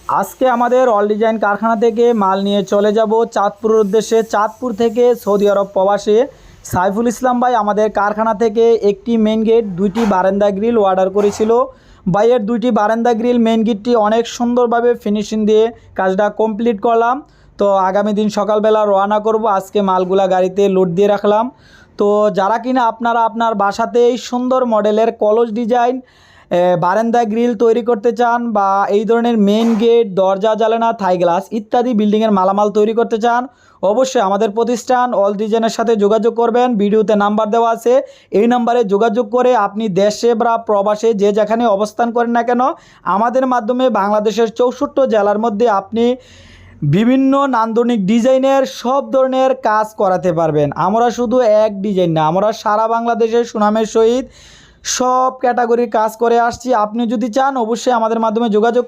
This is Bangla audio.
আজকে আমাদের অল ডিজাইন কারখানা থেকে মাল নিয়ে চলে যাব চাঁদপুরের উদ্দেশ্যে। চাঁদপুর থেকে সৌদি আরব প্রবাসী সাইফুল ইসলাম ভাই আমাদের কারখানা থেকে একটি মেন গেট, দুইটি বারান্দা গ্রিল অর্ডার করেছিল। ভাইয়ের দুইটি বারান্দা গ্রিল মেন গেটটি অনেক সুন্দরভাবে ফিনিশিং দিয়ে কাজটা কমপ্লিট করলাম। তো আগামী দিন সকালবেলা রওনা করব। আজকে মালগুলা গাড়িতে লোড দিয়ে রাখলাম। তো যারা কিনা আপনারা আপনার বাসাতেই সুন্দর মডেলের কলস ডিজাইন বারান্দা গ্রিল তৈরি করতে চান বা এই ধরনের মেন গেট, দরজা, জানালা, থাই গ্লাস ইত্যাদি বিল্ডিংয়ের মালামাল তৈরি করতে চান, অবশ্যই আমাদের প্রতিষ্ঠান অল ডিজাইনের সাথে যোগাযোগ করবেন। ভিডিওতে নাম্বার দেওয়া আছে, এই নাম্বারে যোগাযোগ করে আপনি দেশে বা প্রবাসে যে যেখানে অবস্থান করেন না কেন আমাদের মাধ্যমে বাংলাদেশের 64 জেলার মধ্যে আপনি বিভিন্ন নান্দনিক ডিজাইনের সব ধরনের কাজ করাতে পারবেন। আমরা শুধু এক ডিজাইন না, আমরা সারা বাংলাদেশের সুনামের সহিত সব ক্যাটাগরির কাজ করে আসছি। আপনি যদি চান অবশ্যই আমাদের মাধ্যমে যোগাযোগ